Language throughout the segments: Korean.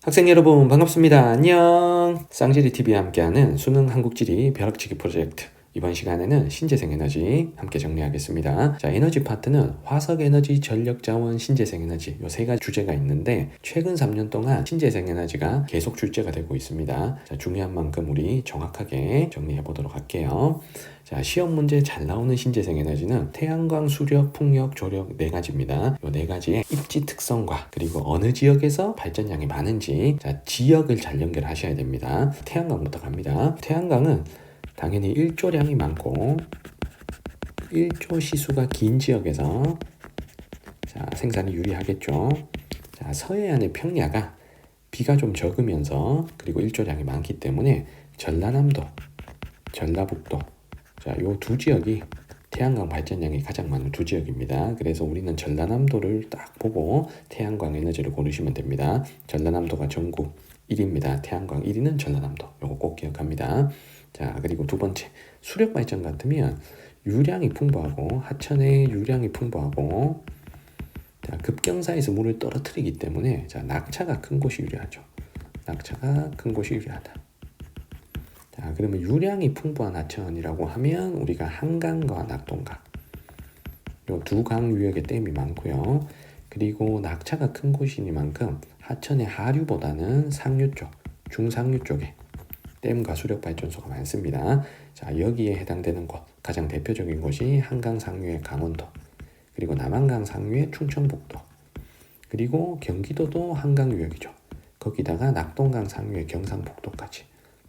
학생 여러분 반갑습니다. 안녕. 쌍지리TV와 함께하는 수능 한국지리 벼락치기 프로젝트. 이번 시간에는 신재생에너지 함께 정리하겠습니다. 자, 에너지 파트는 화석에너지, 전력자원, 신재생에너지 이 세 가지 주제가 있는데 최근 3년 동안 신재생에너지가 계속 출제가 되고 있습니다. 자, 중요한 만큼 우리 정확하게 정리해 보도록 할게요. 자, 시험 문제 잘 나오는 신재생에너지는 태양광, 수력, 풍력, 조력 네 가지입니다. 이 네 가지의 입지 특성과 그리고 어느 지역에서 발전량이 많은지 자, 지역을 잘 연결하셔야 됩니다. 태양광부터 갑니다. 태양광은 당연히 일조량이 많고 일조 시수가 긴 지역에서 자, 생산이 유리하겠죠. 자, 서해안의 평야가 비가 좀 적으면서 그리고 일조량이 많기 때문에 전라남도, 전라북도 자, 요 두 지역이 태양광 발전량이 가장 많은 두 지역입니다. 그래서 우리는 전라남도를 딱 보고 태양광 에너지를 고르시면 됩니다. 전라남도가 전국 1위입니다. 태양광 1위는 전라남도. 요거 꼭 기억합니다. 자, 그리고 두 번째, 수력 발전 같으면 유량이 풍부하고 하천의 유량이 풍부하고 자, 급경사에서 물을 떨어뜨리기 때문에 자, 낙차가 큰 곳이 유리하죠. 낙차가 큰 곳이 유리하다. 자, 그러면 유량이 풍부한 하천이라고 하면 우리가 한강과 낙동강 요 두 강 유역에 댐이 많고요. 그리고 낙차가 큰 곳이니만큼 하천의 하류보다는 상류 쪽, 중상류 쪽에 댐과 수력발전소가 많습니다. 자, 여기에 해당되는 곳, 가장 대표적인 곳이 한강 상류의 강원도, 그리고 남한강 상류의 충청북도, 그리고 경기도도 한강 유역이죠. 거기다가 낙동강 상류의 경상북도까지.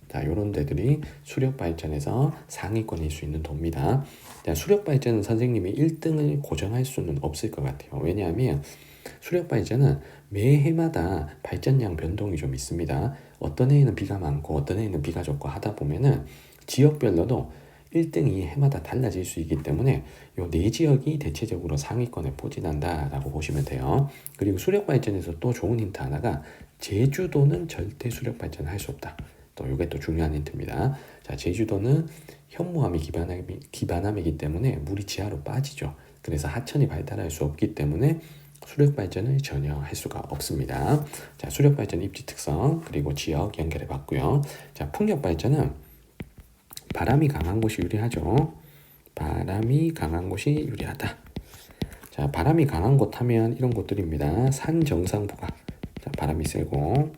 자, 요런 데들이 수력발전에서 상위권일 수 있는 도입니다. 자, 수력발전은 선생님이 1등을 고정할 수는 없을 것 같아요. 왜냐하면 수력발전은 매 해마다 발전량 변동이 좀 있습니다. 어떤 해에는 비가 많고 어떤 해에는 비가 적고 하다 보면은 지역별로도 1등이 해마다 달라질 수 있기 때문에 요 네 지역이 대체적으로 상위권에 포진한다라고 보시면 돼요. 그리고 수력발전에서 또 좋은 힌트 하나가 제주도는 절대 수력발전을 할 수 없다. 또 이게 또 중요한 힌트입니다. 자, 제주도는 현무암이 기반암이기 때문에 물이 지하로 빠지죠. 그래서 하천이 발달할 수 없기 때문에 수력 발전을 전혀 할 수가 없습니다. 자, 수력 발전 입지 특성 그리고 지역 연결해 봤고요. 자, 풍력 발전은 바람이 강한 곳이 유리하죠. 바람이 강한 곳이 유리하다. 자, 바람이 강한 곳 하면 이런 곳들입니다. 산 정상부가 자, 바람이 세고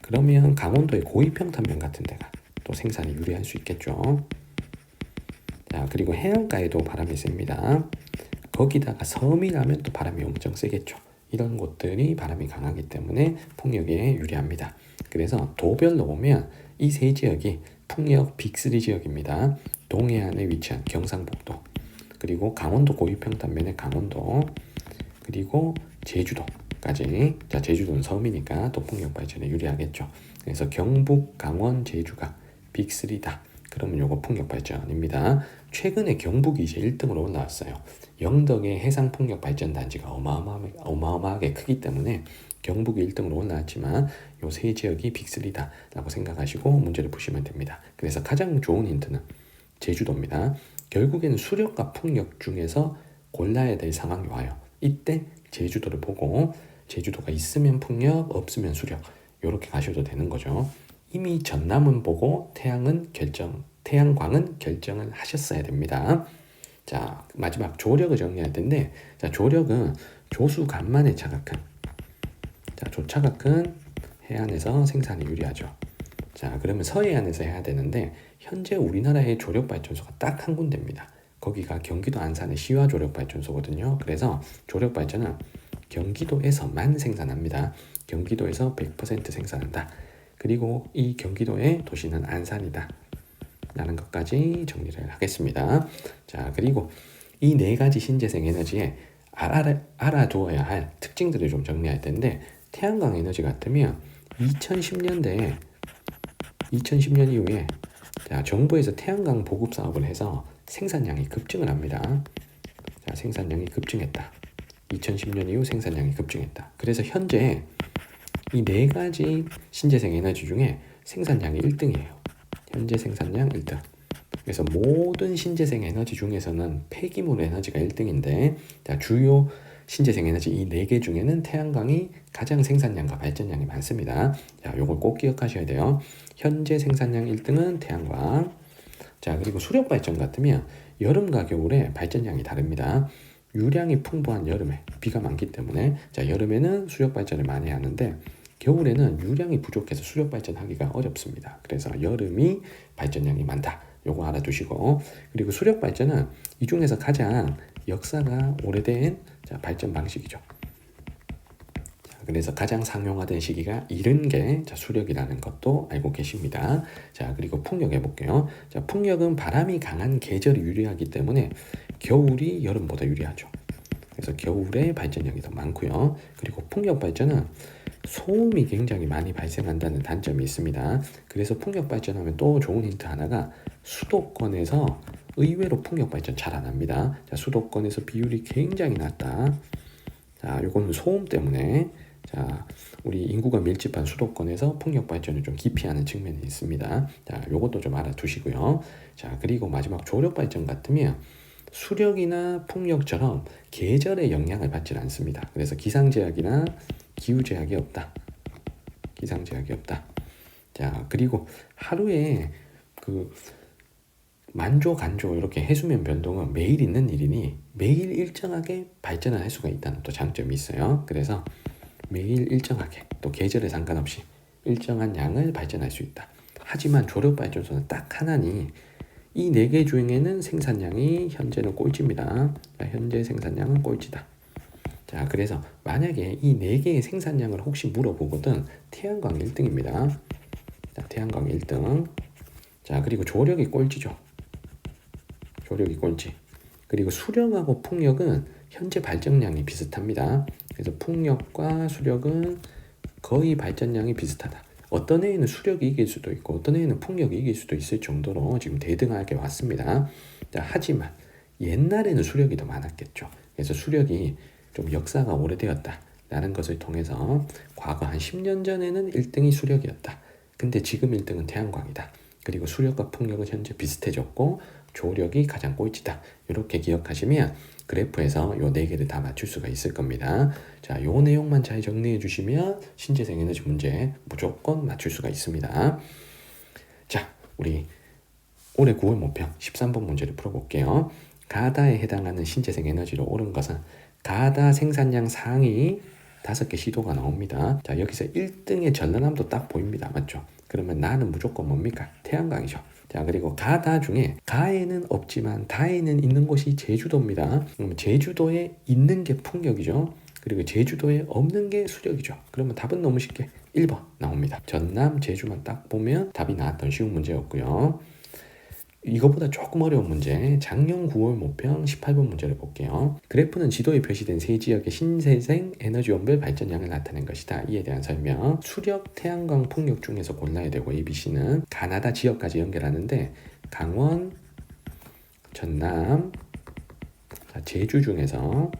그러면 강원도의 고위평탄면 같은 데가 또 생산이 유리할 수 있겠죠. 자, 그리고 해안가에도 바람이 셉니다. 거기다가 섬이라면 또 바람이 엄청 세겠죠. 이런 곳들이 바람이 강하기 때문에 풍력에 유리합니다. 그래서 도별로 보면 이 세 지역이 풍력 빅3 지역입니다. 동해안에 위치한 경상북도, 그리고 강원도 고위평탄면의 강원도, 그리고 제주도까지. 자, 제주도는 섬이니까 또 풍력 발전에 유리하겠죠. 그래서 경북, 강원, 제주가 빅3다. 그러면 요거 풍력 발전입니다. 최근에 경북이 이제 1등으로 올라왔어요. 영덕의 해상풍력 발전단지가 어마어마하게 크기 때문에 경북이 1등으로 올라왔지만 요 세 지역이 빅3다 라고 생각하시고 문제를 푸시면 됩니다. 그래서 가장 좋은 힌트는 제주도입니다. 결국에는 수력과 풍력 중에서 골라야 될 상황이 와요. 이때 제주도를 보고 제주도가 있으면 풍력, 없으면 수력 이렇게 가셔도 되는 거죠. 이미 전남은 보고 태양광은 결정을 하셨어야 됩니다. 자, 마지막 조력을 정리할 텐데 자, 조력은 조수 간만의 차가 큰 자, 조차가 큰 해안에서 생산이 유리하죠. 자, 그러면 서해안에서 해야 되는데 현재 우리나라의 조력발전소가 딱 한 군데입니다. 거기가 경기도 안산의 시화 조력발전소거든요. 그래서 조력발전은 경기도에서만 생산합니다. 경기도에서 100% 생산한다. 그리고 이 경기도의 도시는 안산이다 라는 것까지 정리를 하겠습니다. 자, 그리고 이 네 가지 신재생 에너지에 알아두어야 할 특징들을 좀 정리할 텐데 태양광 에너지 같으면 2010년 이후에 자, 정부에서 태양광 보급 사업을 해서 생산량이 급증을 합니다. 자, 생산량이 급증했다. 2010년 이후 생산량이 급증했다. 그래서 현재 이 네 가지 신재생 에너지 중에 생산량이 1등이에요. 현재 생산량 1등. 그래서 모든 신재생 에너지 중에서는 폐기물 에너지가 1등인데 자, 주요 신재생에너지 이 4개 중에는 태양광이 가장 생산량과 발전량이 많습니다. 자, 요걸 꼭 기억하셔야 돼요. 현재 생산량 1등은 태양광. 자, 그리고 수력 발전 같으면 여름과 겨울에 발전량이 다릅니다. 유량이 풍부한 여름에 비가 많기 때문에 자, 여름에는 수력 발전을 많이 하는데 겨울에는 유량이 부족해서 수력 발전하기가 어렵습니다. 그래서 여름이 발전량이 많다. 요거 알아두시고, 그리고 수력 발전은 이 중에서 가장 역사가 오래된 발전 방식이죠. 그래서 가장 상용화된 시기가 이른 게 수력이라는 것도 알고 계십니다. 자, 그리고 풍력 해볼게요. 자, 풍력은 바람이 강한 계절이 유리하기 때문에 겨울이 여름보다 유리하죠. 그래서 겨울에 발전량이 더 많고요. 그리고 풍력 발전은 소음이 굉장히 많이 발생한다는 단점이 있습니다. 그래서 풍력 발전하면 또 좋은 힌트 하나가 수도권에서 의외로 풍력 발전 잘 안 합니다. 자, 수도권에서 비율이 굉장히 낮다. 자, 요거는 소음 때문에 자, 우리 인구가 밀집한 수도권에서 풍력 발전을 좀 기피하는 측면이 있습니다. 자, 요것도 좀 알아두시고요. 자, 그리고 마지막 조력 발전 같으면 수력이나 풍력처럼 계절의 영향을 받지 않습니다. 그래서 기상제약이나 기후제약이 없다. 기상제약이 없다. 자, 그리고 하루에 그 만조, 간조 이렇게 해수면 변동은 매일 있는 일이니 매일 일정하게 발전을 할 수가 있다는 또 장점이 있어요. 그래서 매일 일정하게 또 계절에 상관없이 일정한 양을 발전할 수 있다. 하지만 조력발전소는 딱 하나니 이 4개 중에는 생산량이 현재는 꼴찌입니다. 자, 현재 생산량은 꼴찌다. 자, 그래서 만약에 이 4개의 생산량을 혹시 물어보거든 태양광 1등입니다. 자, 태양광 1등. 자, 그리고 조력이 꼴찌죠. 조력이 꼴찌. 그리고 수력하고 풍력은 현재 발전량이 비슷합니다. 그래서 풍력과 수력은 거의 발전량이 비슷하다. 어떤 해에는 수력이 이길 수도 있고 어떤 해에는 풍력이 이길 수도 있을 정도로 지금 대등하게 왔습니다. 자, 하지만 옛날에는 수력이 더 많았겠죠. 그래서 수력이 좀 역사가 오래되었다라는 것을 통해서 과거 한 10년 전에는 1등이 수력이었다. 근데 지금 1등은 태양광이다. 그리고 수력과 풍력은 현재 비슷해졌고 조력이 가장 꼴찌다. 이렇게 기억하시면 그래프에서 요 4개를 다 맞출 수가 있을 겁니다. 자, 요 내용만 잘 정리해 주시면 신재생 에너지 문제 무조건 맞출 수가 있습니다. 자, 우리 올해 9월 목표 13번 문제를 풀어볼게요. 가다에 해당하는 신재생 에너지로 옳은 것은 가다 생산량 상위 5개 시도가 나옵니다. 자, 여기서 1등의 전라남도 딱 보입니다. 맞죠? 그러면 나는 무조건 뭡니까? 태양광이죠. 자, 그리고 가다 중에 가에는 없지만 다에는 있는 곳이 제주도입니다. 그러면 제주도에 있는 게 풍력이죠. 그리고 제주도에 없는 게 수력이죠. 그러면 답은 너무 쉽게 1번 나옵니다. 전남, 제주만 딱 보면 답이 나왔던 쉬운 문제였고요. 이거보다 조금 어려운 문제, 작년 9월 모평 18번 문제를 볼게요. 그래프는 지도에 표시된 세 지역의 신재생 에너지원별 발전량을 나타낸 것이다. 이에 대한 설명. 수력, 태양광, 풍력 중에서 골라야 되고 ABC는 가나다 지역까지 연결하는데 강원, 전남, 자, 제주 중에서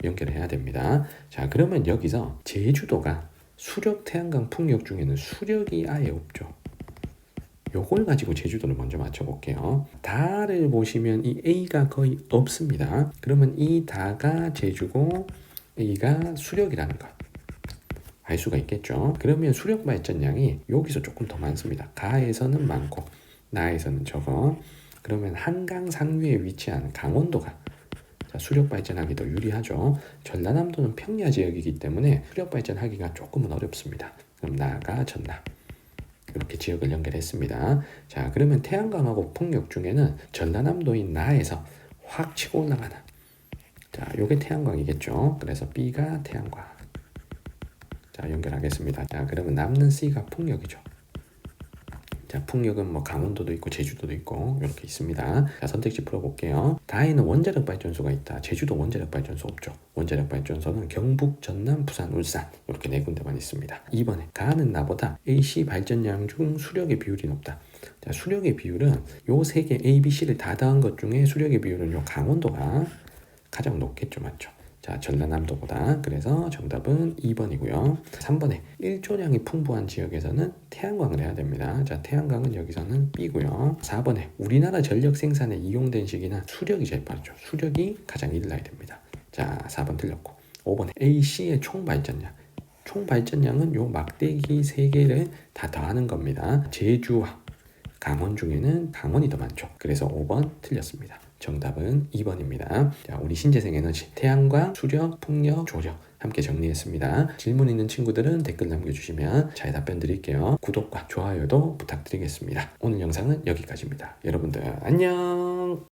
연결을 해야 됩니다. 자, 그러면 여기서 제주도가 수력, 태양광, 풍력 중에는 수력이 아예 없죠. 요걸 가지고 제주도를 먼저 맞춰볼게요. 다를 보시면 이 A가 거의 없습니다. 그러면 이 다가 제주고 A가 수력이라는 것 알 수가 있겠죠. 그러면 수력 발전량이 여기서 조금 더 많습니다. 가에서는 많고 나에서는 적어. 그러면 한강 상류에 위치한 강원도가 수력 발전하기 더 유리하죠. 전라남도는 평야 지역이기 때문에 수력 발전하기가 조금은 어렵습니다. 그럼 나가 전남. 이렇게 지역을 연결했습니다. 자, 그러면 태양광하고 풍력 중에는 전라남도인 나에서 확 치고 올라가는 자, 요게 태양광이겠죠. 그래서 B가 태양광. 자, 연결하겠습니다. 자, 그러면 남는 C가 풍력이죠. 자, 풍력은 뭐 강원도도 있고 제주도도 있고 이렇게 있습니다. 자, 선택지 풀어볼게요. 다에는 원자력 발전소가 있다. 제주도 원자력 발전소 없죠. 원자력 발전소는 경북, 전남, 부산, 울산 이렇게 4군데만 있습니다. 2번에 가는 나보다 AC 발전량 중 수력의 비율이 높다. 자, 수력의 비율은 요 3개 A, B, C를 다 더한 것 중에 수력의 비율은 요 강원도가 가장 높겠죠. 맞죠? 자, 전라남도보다. 그래서 정답은 2번이고요. 3번에 일조량이 풍부한 지역에서는 태양광을 해야 됩니다. 자, 태양광은 여기서는 B고요. 4번에 우리나라 전력 생산에 이용된 시기는 수력이 제일 빠르죠. 수력이 가장 일어나야 됩니다. 자, 4번 틀렸고. 5번 AC의 총 발전량. 총 발전량은 요 막대기 3개를 다 더하는 겁니다. 제주와 강원 중에는 강원이 더 많죠. 그래서 5번 틀렸습니다. 정답은 2번입니다. 자, 우리 신재생 에너지, 태양광, 수력, 풍력, 조력 함께 정리했습니다. 질문 있는 친구들은 댓글 남겨주시면 잘 답변 드릴게요. 구독과 좋아요도 부탁드리겠습니다. 오늘 영상은 여기까지입니다. 여러분들 안녕.